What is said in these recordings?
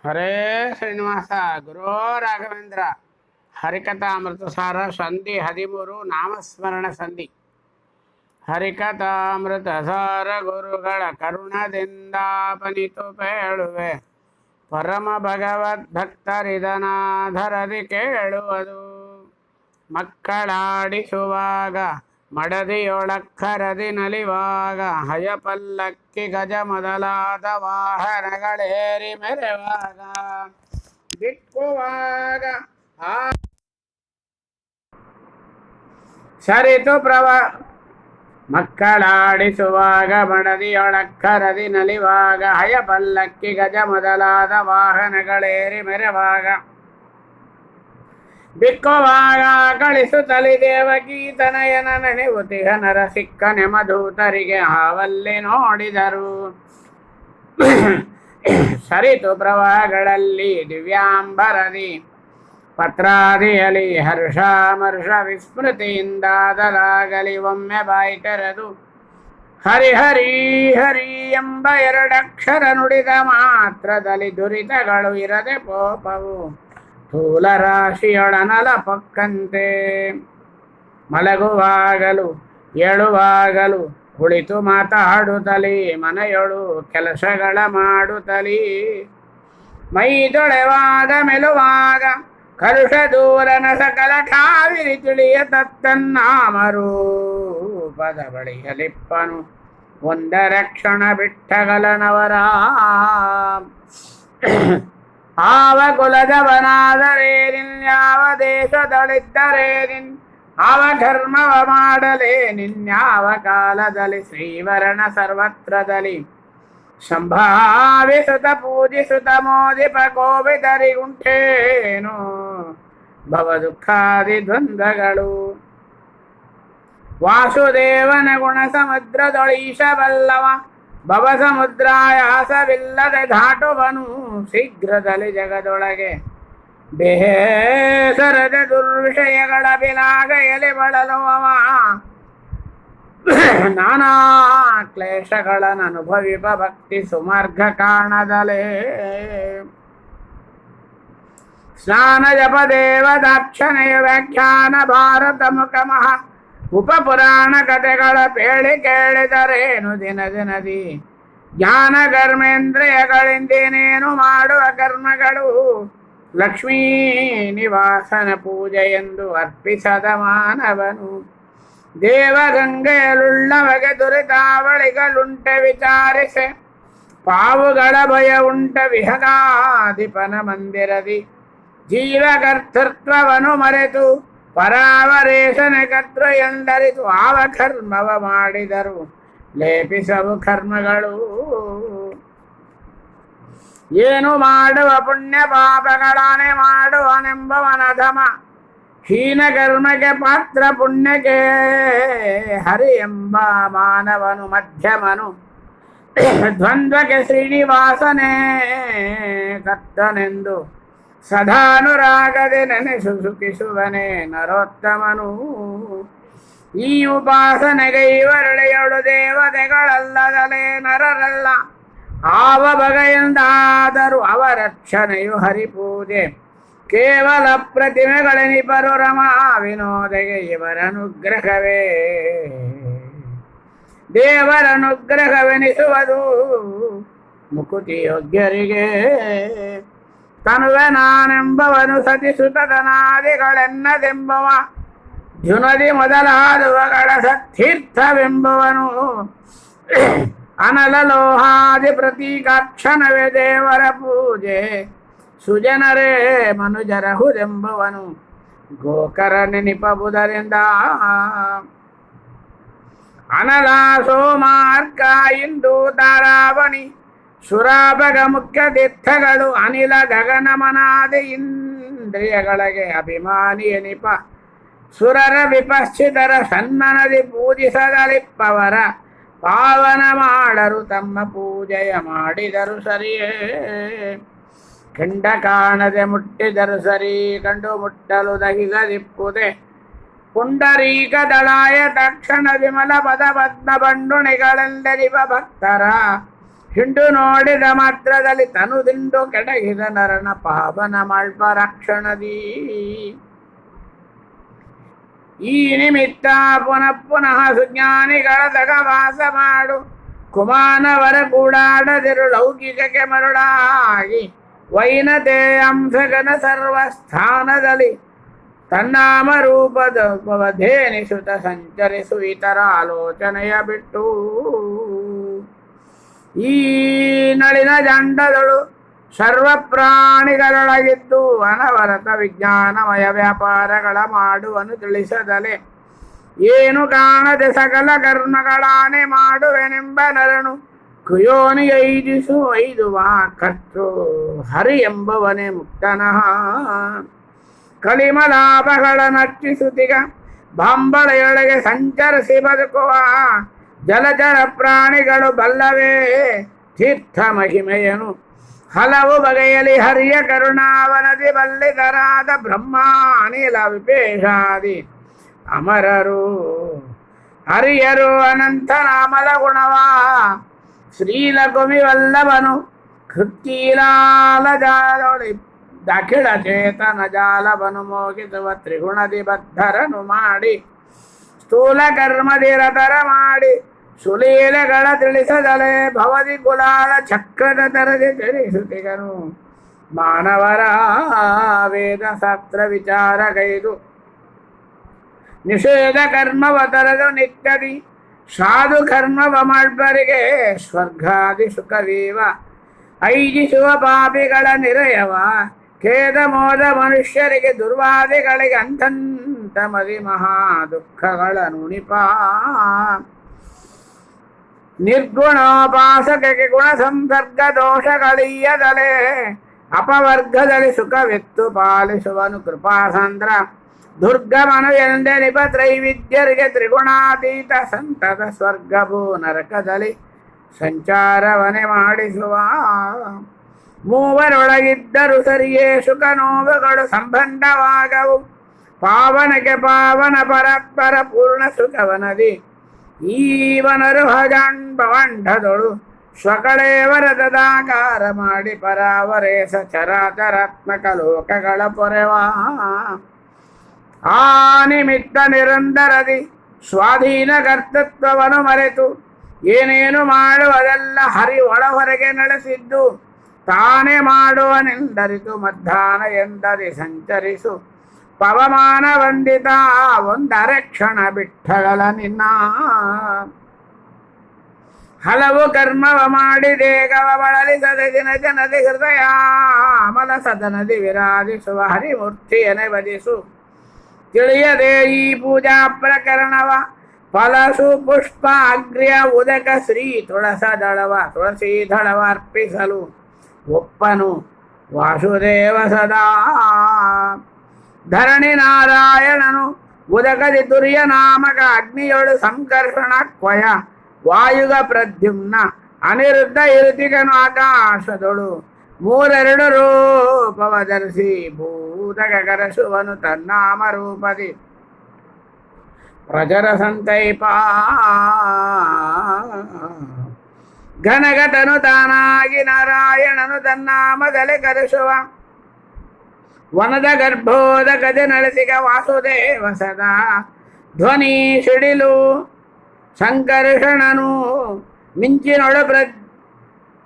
ಹರೇ ಶ್ರೀನಿವಾಸ ಗುರೋ ರಾಘವೇಂದ್ರ ಹರಿಕಥಾಮೃತಸಾರ ಸಂಧಿ 13 ನಾಮಸ್ಮರಣ ಸಂಧಿ. ಹರಿಕಥಾಮೃತಸಾರ ಗುರುಗಳ ಕರುಣದಿಂದಾಪನಿತು ಪೇಳುವೆ, ಪರಮ ಭಗವದ್ಭಕ್ತರಿದನಾಧರದಿ ಕೇಳುವುದು. ಮಕ್ಕಳಾಡಿಸುವಾಗ ಮಡದಿಯೊಳಕ್ಕರದಿ ನಲಿವಾಗ, ಹಯಪಲ್ಲಕ್ಕಿ ಗಜ ಮೊದಲಾದ ವಾಹನಗಳೇರಿ ಮೆರೆವಾಗ, ದಿಕ್ಕುವಾಗ ಆ ಸರಿತು ಮಕ್ಕಳಾಡಿಸುವಾಗ ಮಡದಿಯೊಳಕ್ಕರದಿ ನಲಿವಾಗ, ಹಯಪಲ್ಲಕ್ಕಿ ಗಜ ಮೊದಲಾದ ವಾಹನಗಳೇರಿ ಮೆರೆವಾಗ, ಬಿಕ್ಕುವಾಗ ಕಳಿಸುತ್ತಲಿ ದೇವಕೀ ತನಯನ ನೆನೆಯುತ್ತಿಹ ನರಸಿಕ್ಕ ನೆಮಧೂತರಿಗೆ ಹಾವಲ್ಲಿ ನೋಡಿದರು. ಸರಿತು ಪ್ರವಾಹಗಳಲ್ಲಿ ದಿವ್ಯಾಂಬರದಿ ಪತ್ರಾದಿಯಲಿ ಹರ್ಷಾಮರ್ಷ ವಿಸ್ಮೃತಿಯಿಂದಾದಲಾಗಲಿ ಒಮ್ಮೆ ಬಾಯಿ ತೆರೆದು ಹರಿ ಹರಿ ಹರಿ ಎಂಬ ಎರಡಕ್ಷರ ನುಡಿದ ಮಾತ್ರದಲ್ಲಿ ದುರಿತಗಳು ಇರದೆ ಪೋಪವು ಸ್ಥೂಲ ರಾಶಿಯೊಳನಲ ಪಕ್ಕಂತೆ. ಮಲಗುವಾಗಲೂ ಏಳುವಾಗಲೂ ಕುಳಿತು ಮಾತಾಡುತ್ತಲೀ ಮನೆಯೊಳು ಕೆಲಸಗಳ ಮಾಡುತ್ತಲೀ, ಮೈದೊಳೆವಾಗ ಮೆಲುವಾಗ ಕಲುಷ ದೂರನ ಸಕಲ ಠಾವಿರಿ ತಿಳಿಯ ತತ್ತನ್ನಾಮರೂಪದ ಬಳಿಯಲಿಪ್ಪನು ಒಂದರಕ್ಷಣ ಬಿಟ್ಟಗಲನವರ. ಆವ ಕುಲದವನಾದರೇನಿನ್ಯಾವ ದೇಶದಳಿದ್ದರೇನಿನ್ ಆವ ಧರ್ಮವ ಮಾಡಲೇ ನಿನ್ಯಾವ ಕಾಲದಲ್ಲಿ ಶ್ರೀವರಣ ಸರ್ವತ್ರದಲ್ಲಿ ಸಂಭಾವಿಸುತ್ತ ಪೂಜಿಸುತ್ತ ಮೋದಿಪ ಕೋವಿದರಿಗುಂಟೇನು ಭವ ದುಃಖಾದಿ ದ್ವಂದ್ವಗಳು. ವಾಸುದೇವನ ಗುಣ ಸಮುದ್ರದೊಳೀಶ ಬಲ್ಲವ ಭವ ಸಮುದ್ರಾಯಾಸವಿಲ್ಲದೆ ದಾಟುವನು ಶೀಘ್ರದಲ್ಲಿ ಜಗದೊಳಗೆ. ಬೇಸರದ ದುರ್ವಿಷಯಗಳ ಬಿಲಾಗ ಎಲೆ ಬಳಲುವವ ನಾನಾ ಕ್ಲೇಶಗಳನ್ನು ಅನುಭವಿಪ ಭಕ್ತಿ ಸುಮಾರ್ಗ ಕಾಣದಲೇ. ಸ್ನಾನ ಜಪ ದೇವದಾಕ್ಷಣೆಯ ವ್ಯಾಖ್ಯಾನ ಭಾರತ ಮುಖಮಃ ಉಪಪುರಾಣ ಕಥೆಗಳ ಪೇಳಿ ಕೇಳಿದರೇನು ದಿನ ದಿನದಿ ಜ್ಞಾನ ಕರ್ಮೇಂದ್ರಿಯಗಳಿಂದೇನೇನು ಮಾಡುವ ಕರ್ಮಗಳು ಲಕ್ಷ್ಮೀ ನಿವಾಸನ ಪೂಜೆ ಎಂದು ಅರ್ಪಿಸದ ಮಾನವನು. ದೇವಗಂಗೆಯಳುಳ್ಳವಗೆ ದುರಿತಾವಳಿಗಳುಂಟೆ ವಿಚಾರಿಸೆ, ಪಾವುಗಳ ಭಯ ಉಂಟ ವಿಹಗಾಧಿಪನ ಮಂದಿರದಿ. ಜೀವಕರ್ತೃತ್ವವನ್ನು ಮರೆತು ಪರಾವರೇಶನ ಕರ್ತೃ ಎಂದರಿತು ಆವ ಕರ್ಮವ ಮಾಡಿದರು ಲೇಪಿಸವು ಕರ್ಮಗಳು. ಏನು ಮಾಡುವ ಪುಣ್ಯ ಪಾಪಗಳಾನೆ ಮಾಡುವನೆಂಬವನಧಮ, ಹೀನ ಕರ್ಮಕ್ಕೆ ಪಾತ್ರ ಪುಣ್ಯಕ್ಕೆ ಹರಿ ಎಂಬ ಮಾನವನು ಮಧ್ಯಮನು. ದ್ವಂದ್ವಕ್ಕೆ ಶ್ರೀನಿವಾಸನೇ ಕರ್ತನೆಂದು ಸದಾನುರಾಗದೆ ನೆನೆಸು ಸುಖಿಸುವನೇ ನರೋತ್ತಮನು. ಈ ಉಪಾಸನೆಗೆ ಇವರಳೆಯೊಳು ದೇವತೆಗಳಲ್ಲದಲೇ ನರರಲ್ಲ, ಆವ ಬಗೆಯಿಂದಾದರೂ ಅವರಕ್ಷಣೆಯು ಹರಿಪೂಜೆ. ಕೇವಲ ಪ್ರತಿಮೆಗಳೆನಿಪರು ರಮಾ ವಿನೋದೆಗೆ ಇವರನುಗ್ರಹವೇ. ದೇವರನುಗ್ರಹವೆನಿಸುವುದು ಮುಕುತಿ ಯೋಗ್ಯರಿಗೆ. ತನುವೆ ನಾನೆಂಬವನು ಸತಿಸುತನಾದಿಗಳೆನ್ನದೆಂಬವ, ಜುನದಿ ಮೊದಲಾದುವಗಳ ಸತ್ತೀರ್ಥವೆಂಬವನು. ಅನಲ ಲೋಹಾದಿ ಪ್ರತೀಕಾಕ್ಷಣವೇ ದೇವರ ಪೂಜೆ, ಸುಜನರೇ ಮನುಜರಹುದೆಂಬವನು ಗೋಕರ ನೆನಿಪಬುದರಿಂದ. ಅನಲ ಸೋಮಾರ್ಕ ಇಂದು ತಾರಾವಣಿ ಸುರಾಭಗ ಮುಖ್ಯ ತೀರ್ಥಗಳು, ಅನಿಲ ಗಗನ ಮನಾದಿ ಇಂದ್ರಿಯಗಳಿಗೆ ಅಭಿಮಾನಿ ಎನಿಪ ಸುರರ ವಿಪಶ್ಚಿತರ ಸನ್ಮನದಿ ಪೂಜಿಸದಲಿಪ್ಪವರ ಪಾವನ ಮಾಡರು ತಮ್ಮ ಪೂಜೆಯ ಮಾಡಿದರು ಸರಿಯೇ. ಕೆಂಡ ಕಾಣದೆ ಮುಟ್ಟಿದರು ಸರಿ, ಕಂಡು ಮುಟ್ಟಲು ದಹಿಸದಿಪ್ಪುದೆ ಪುಂಡರೀಕ ದಳಾಯ ತಕ್ಷಣ ವಿಮಲ ಪದ ಪದ್ಮ ಬಂಡುಣಿಗಳೆಂದರಿವ ಭಕ್ತರ ಹಿಂಡು ನೋಡಿದ ಮಾತ್ರದಲ್ಲಿ ತನು ದಿಂಡು ಕೆಡಗಿದ ನರನ ಪಾವನ ಮಲ್ಪ ರಕ್ಷಣದಿ. ಈ ನಿಮಿತ್ತ ಪುನಃ ಪುನಃ ಸುಜ್ಞಾನಿಗಳ ಸಹವಾಸ ಮಾಡು ಕುಮಾನವರ ಕೂಡಾಡದಿರು ಲೌಕಿಕಕ್ಕೆ ಮರುಳಾಗಿ ವೈನತೆ ಅಂಶಗನ ಸರ್ವ ಸ್ಥಾನದಲ್ಲಿ ತನ್ನಾಮ ರೂಪಧೇನಿಸುತ್ತ ಸಂಚರಿಸು ಇತರ ಆಲೋಚನೆಯ ಬಿಟ್ಟು. ಈ ನಳಿನ ಜಂಡದಳು ಸರ್ವ ಪ್ರಾಣಿಗಳೊಳಗಿದ್ದು ಅನವರತ ವಿಜ್ಞಾನಮಯ ವ್ಯಾಪಾರಗಳ ಮಾಡುವನು ತಿಳಿಸದಲೆ ಏನು ಕಾಣದೆ ಸಕಲ ಕರ್ಮಗಳಾನೆ ಮಾಡುವೆನೆಂಬ ನರನು ಕುಯೋನಿ ಐದುವ ಕರ್ತೃ ಹರಿ ಎಂಬವನೇ ಮುಕ್ತನಃ. ಕಲಿಮಲಾಭಗಳ ನರ್ಚಿಸುತ್ತಿಗ ಬಾಂಬಳೆಯೊಳಗೆ ಸಂಚರಿಸಿ ಬದುಕುವ ಜಲಚರ ಪ್ರಾಣಿಗಳು ಬಲ್ಲವೇ ತೀರ್ಥ ಮಹಿಮೆಯನು ಹಲವು ಬಗೆಯಲಿ ಹರಿಯ ಕರುಣಾವನದಿ ಬಲ್ಲಿದರಾದ ಬ್ರಹ್ಮ ಅನಿಲ ವಿಪೇಶಾದಿ ಅಮರರು ಹರಿಯರು ಅನಂತ ನಾಮದ ಗುಣವ ಶ್ರೀಲಕುಮಿ ವಲ್ಲಭನು ಕೃತ್ತೀಲಾಲ ಜಾಲೊಳಿ ದಖಿಳ ಚೇತನ ಜಾಲವನು ಮೋಗಿಸುವ ತ್ರಿಗುಣದಿ ಬದ್ಧರನು ಮಾಡಿ ಸ್ಥೂಲ ಕರ್ಮದಿ ರತರ ಮಾಡಿ ಸುಲೀಲೆಗಳ ತಿಳಿಸದಲೆ ಭವದಿ ಕುಲಾಲ ಚಕ್ರದ ತರದೆ ತಿಳಿಸುತ್ತಿಗನು ಮಾನವರ ವೇದ ಶಾಸ್ತ್ರ ವಿಚಾರ ಕೈದು ನಿಷೇಧ ಕರ್ಮವ ತರದು ನಿತ್ಯದಿ ಸಾಧು ಕರ್ಮವ ಮಾಡ್ಬರಿಗೆ ಸ್ವರ್ಗಾದಿ ಸುಖವೀವ ಐಜಿಸುವ ಪಾಪಿಗಳ ನಿರಯವ ಖೇದ ಮೋದ ಮನುಷ್ಯರಿಗೆ ದುರ್ವಾದಿಗಳಿಗೆ ಅಂತಂತ ಮದಿ ಮಹಾ ದುಃಖಗಳ ನುಣಿಪ ನಿರ್ಗುಣೋಪಾಸಕಕ್ಕೆ ಗುಣ ಸಂಸರ್ಗ ದೋಷಗಳೀಯದಲೆ ಅಪವರ್ಗದಲ್ಲಿ ಸುಖವೆತ್ತು ಪಾಲಿಸುವನು ಕೃಪಾಸಂದ್ರ ದುರ್ಗಮನು ಎಂದೆನಿಪ ತ್ರೈವಿದ್ಯರಿಗೆ ತ್ರಿಗುಣಾತೀತ ಸಂತತ ಸ್ವರ್ಗಭೂ ನರಕದಲ್ಲಿ ಸಂಚಾರವನೆ ಮಾಡಿಸುವ ಮೂವರೊಳಗಿದ್ದರು ಸರಿಯೇ ಸುಖ ನೋವುಗಳು ಸಂಬಂಧವಾಗವು ಪಾವನಕ್ಕೆ ಪಾವನ ಪರಸ್ಪರ ಪೂರ್ಣ ಸುಖವನದಿ ಈವನರು ಭವಾಂಡದೊಳು ಸ್ವಕಳೇವರದಾಕಾರ ಮಾಡಿ ಪರಾವರೇಶ ಚರಾಚರಾತ್ಮಕ ಲೋಕಗಳ ಪೊರೆವಾ ಆ ನಿಮಿತ್ತ ನಿರಂತರದಿ ಸ್ವಾಧೀನ ಕರ್ತೃತ್ವವನ್ನು ಮರೆತು ಏನೇನು ಮಾಡುವುದೆಲ್ಲ ಹರಿ ಒಳ ಹೊರಗೆ ನಡೆಸಿದ್ದು ತಾನೇ ಮಾಡುವನೆಂದರಿತು ಮಧ್ಯಾಹ್ನ ಎಂದರಿ ಸಂಚರಿಸು ಪವಮಾನ ವಂದಿತ ಒಂದರೆ ಕ್ಷಣ ಬಿಟ್ಟಗಳ ನಿನ್ನ ಹಲವು ಕರ್ಮವ ಮಾಡಿ ದೇಗವ ಬಳಲಿಸದೆ ದಿನ ಜನದಿ ಹೃದಯ ಅಮಲ ಸದನದಿ ವಿರಾಜಿಸುವ ಹರಿಮೂರ್ತಿಯನೆ ವದಿಸು ತಿಳಿಯದೆ ಈ ಪೂಜಾ ಪ್ರಕರಣವ ಫಲಸು ಪುಷ್ಪ ಅಗ್ರ್ಯ ಉದಕ ಶ್ರೀ ತುಳಸಿ ದಳವ ಅರ್ಪಿಸಲು ಒಪ್ಪನು ವಾಸುದೇವ ಸದಾ ಧರಣಿ ನಾರಾಯಣನು ಉದಕದಿ ತುರ್ಯ ನಾಮಕ ಅಗ್ನಿಯೊಳು ಸಂಕರ್ಷಣ ಕ್ವಯ ವಾಯುಗ ಪ್ರದ್ಯುಮ್ನ ಅನಿರುದ್ಧ ಇರುತಿಗನು ಆಕಾಶದೊಳು ಮೂರೆರಡು ರೂಪವ ಧರಿಸಿ ಭೂತಕ ಕರೆಸುವನು ತನ್ನಾಮ ರೂಪದಿ ಪ್ರಜರ ಸಂತೈಪ ಘನಘಟನು ತಾನಾಗಿ ನಾರಾಯಣನು ತನ್ನಾಮದಲ್ಲಿ ಕರೆಸುವ ವನದ ಗರ್ಭೋದಕದೆ ನಡೆಸಿಗ ವಾಸುದೇವ ಸದಾ ಧ್ವನಿ ಸಿಡಿಲು ಸಂಕರ್ಷಣನು ಮಿಂಚಿನೊಳ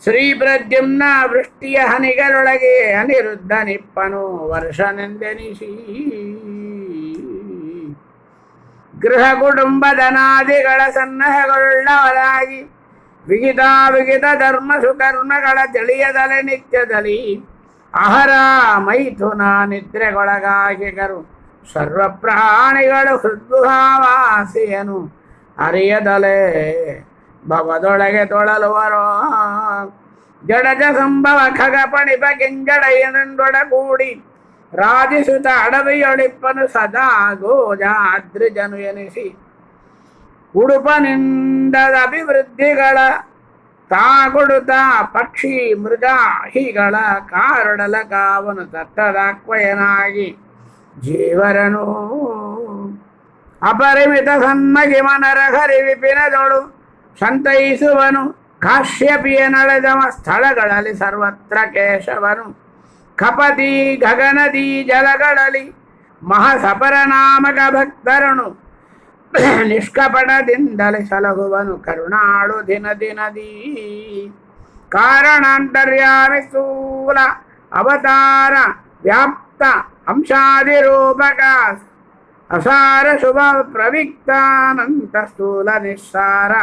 ಶ್ರೀ ಪ್ರದ್ಯುಮ್ನ ವೃಷ್ಟಿಯ ಹನಿಗಳೊಳಗೆ ಅನಿರುದ್ಧ ನಿಪ್ಪನು ವರ್ಷನೆಂದೆನಿಸಿ ಗೃಹ ಕುಟುಂಬದನಾದಿಗಳ ಸನ್ನಹಗಳುಳ್ಳವರಾಗಿ ವಿಗಿತ ಧರ್ಮ ಸುಕರ್ಮಗಳ ತಿಳಿಯದಲೆ ನಿತ್ಯದಲ್ಲಿ ಅಹರ ಮೈಥುನ ನಿದ್ರೆಗೊಳಗಾಗಿಗರು ಸರ್ವ ಪ್ರಾಣಿಗಳು ಹೃದ್ಗುಹಾವಾಸಿಯನು ಅರಿಯದಲೆ ಭವದೊಳಗೆ ತೊಳಲುವರೋ ಜಡಜ ಸಂಭವ ಖಗ ಪಣಿಪ ಕೆಂಜಡೆಯನೊಡಗೂಡಿ ರಾಜಿಸುತ್ತ ಅಡವಿಯೊಳಿಪ್ಪನು ಸದಾ ಗೋಜಾದ್ರಿಜನು ಎನಿಸಿ ಉಡುಪನಿಂದದ ಅಭಿವೃದ್ಧಿಗಳ ತಾಗೊಡುತ್ತ ಪಕ್ಷಿ ಮೃಗ ಹೀಗಳ ಕಾರಡಲ ಕಾವನು ತತ್ತದಾಕ್ವಯನಾಗಿ ಜೀವರನು ಅಪರಿಮಿತ ಸನ್ಮಗಿ ಮನರ ಹರಿ ವಿಪಿನದೊಳು ಸಂತೈಸುವನು ಕಾಶ್ಯಪಿಯನಳೆದವ ಸ್ಥಳಗಳಲ್ಲಿ ಸರ್ವತ್ರ ಕೇಶವನು ಕಪತಿ ಗಗನದಿ ಜಲಗಳಲ್ಲಿ ಮಹಾಸಪರನಾಮಕ ಭಕ್ತರನು ನಿಷ್ಕಪಟದಿಂದಲೇ ಸಲಹುವನು ಕರುಣಾಳು ದಿನ ದಿನದೀ ಕಾರಣಾಂತರ್ಯಾಮಿ ಸ್ಥೂಲ ಅವತಾರ ವ್ಯಾಪ್ತ ಅಂಶಾದಿರೂಪಕ ಅಸಾರ ಶುಭ ಪ್ರವಿಕ್ತಾನಂತ ಸ್ಥೂಲ ನಿಸ್ಸಾರ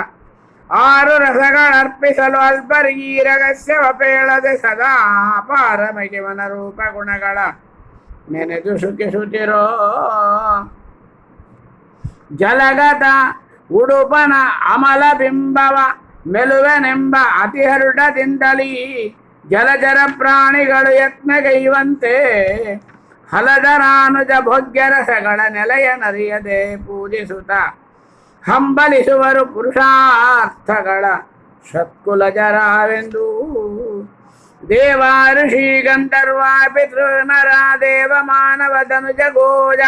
ಆರು ರಸಗಳರ್ಪಿಸಲು ಅಲ್ಪರೀರಗಸ್ಯ ಪೇಳದೆ ಸದಾ ಪಾರಮಗಿವನ ರೂಪ ಗುಣಗಳ ನೆನೆದು ಸುಖಿಸುತ್ತಿರೋ ಜಲಗತ ಉಡುಪನ ಅಮಲ ಬಿಂಬವ ಮೆಲುವೆನೆಂಬ ಅತಿಹರುಡದಿಂದಲೀ ಜಲಚರ ಪ್ರಾಣಿಗಳು ಯತ್ನಗೈವಂತೆ ಹಲದರಾನುಜ ಭೋಗ್ಯರಸಗಳ ನೆಲೆಯ ನರಿಯದೆ ಪೂಜಿಸುತ್ತ ಹಂಬಲಿಸುವರು ಪುರುಷಾರ್ಥಗಳ ಸತ್ಕುಲಜರಾವೆಂದು ದೇವ ಋಷಿ ಗಂಧರ್ವ ಪಿತೃನರ ದೇವ ಮಾನವ ಧನುಜ ಗೋಜ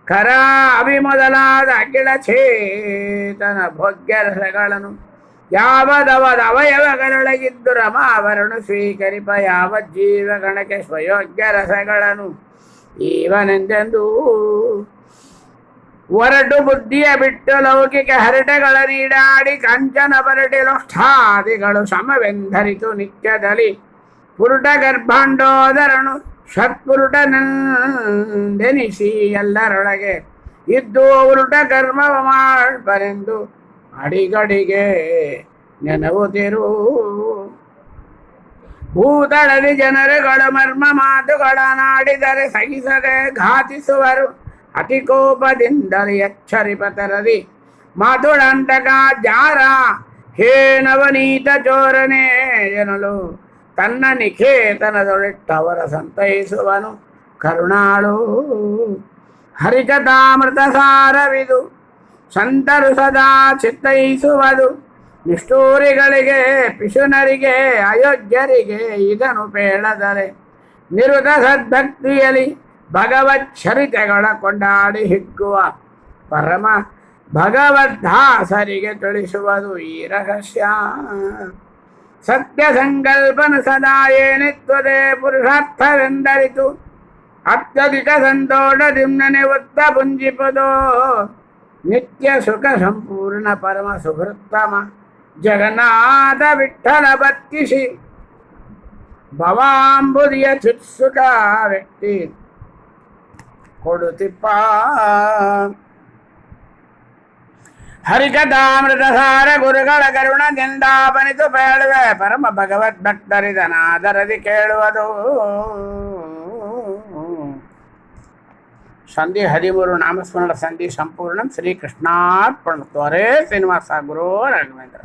ಕರ ಅಭಿ ಮೊದಲಾದ ಅಖಿಲ ಚೇತನ ಭೋಗ್ಯರಸಗಳನ್ನು ಯಾವದವದ ಅವಯವಗಳೊಳಗಿದ್ದು ರಮಾವರನು ಸ್ವೀಕರಿಪ ಯಾವ ಜೀವಗಣಕ್ಕೆ ಸ್ವಯೋಗ್ಯ ರಸಗಳನ್ನು ಇವನೆಂದೆಂದು ಒರಟು ಬುದ್ಧಿಯ ಬಿಟ್ಟು ಲೌಕಿಕ ಹರಟೆಗಳ ನೀಡಾಡಿ ಕಂಚನ ಬರಟಿ ಲೋಷ್ಠಾದಿಗಳು ಸಮವೆಂಧರಿತು ನಿತ್ಯದಲ್ಲಿ ಪುರುಟ ಗರ್ಭಾಂಡೋದರನು ಸತ್ಪುರುಟನೆಂದೆನಿಸಿ ಎಲ್ಲರೊಳಗೆ ಇದ್ದು ಉರುಟ ಕರ್ಮವ ಮಾಡ್ಬರೆಂದು ಅಡಿಗಡಿಗೆ ನೆನವುತ್ತಿರು ಭೂತಳದಿ ಜನರುಗಳು ಮರ್ಮ ಮಾತುಗಳನ್ನಾಡಿದರೆ ಸಹಿಸದೆ ಘಾತಿಸುವರು ಅತಿ ಕೋಪದಿಂದಲೇ ಎಚ್ಚರಿಪತರದಿ ಮಾತುಳಂತಕ ಜಾರ ಹೇ ನವನೀತ ಚೋರನೇ ಎನ್ನಲು ತನ್ನ ನಿಖೇತನದೊಳಿಟ್ಟವರ ಸಂತೈಸುವನು ಕರುಣಾಳು ಹರಿಕಥಾಮೃತ ಸಾರವಿದು ಸಂತರು ಸದಾ ಚಿತ್ತೈಸುವುದು ನಿಷ್ಠೂರಿಗಳಿಗೆ ಪಿಶುನರಿಗೆ ಅಯೋಗ್ಯರಿಗೆ ಇದನ್ನು ಪೇಳದರೆ ನಿರುತ ಸದ್ಭಕ್ತಿಯಲ್ಲಿ ಭಗವಚ್ಛರಿತೆಗಳ ಕೊಂಡಾಡಿ ಹಿಗ್ಗುವ ಪರಮ ಭಗವದ್ದಾಸರಿಗೆ ತಿಳಿಸುವುದು ಈ ರಹಸ್ಯ ಸತ್ಯ ಸಂಕಲ್ಪನು ಸದಾ ಏನಿತ್ವದೆ ಪುರುಷಾರ್ಥವೆಂದರಿತು ಅತ್ಯಧಿಕ ಸಂತೋಷದಿಂದನೆ ಒತ್ತ ಪುಂಜಿಪದೋ ನಿತ್ಯ ಸುಖ ಸಂಪೂರ್ಣ ಪರಮ ಸುಹೃತ್ತಮ ಜಗನ್ನಾಥ ವಿಠಲ ಬತ್ತಿಸಿ ಭವಾಂಬುದಿಯ ಚುತ್ಸುಕ ವ್ಯಕ್ತಿ ಕೊಡುತ್ತಿಪ್ಪ ಹರಿಕಥಾಮೃತ ಸಾರ ಗುರುಗಳ ಕರುಣದಿಂದಾಪನಿತು ಬೇಳುವೆ ಪರಮ ಭಗವದ್ ಭಕ್ತರಿದನಾದರದಿ ಕೇಳುವುದು ಸಂಧಿ 13 ನಾಮಸ್ಮರಣ ಸಂಧಿ ಸಂಪೂರ್ಣ ಶ್ರೀಕೃಷ್ಣಾರ್ಪಣ ತ್ವರೇ ಶ್ರೀನಿವಾಸ ಗುರು ರಾಘವೇಂದ್ರ.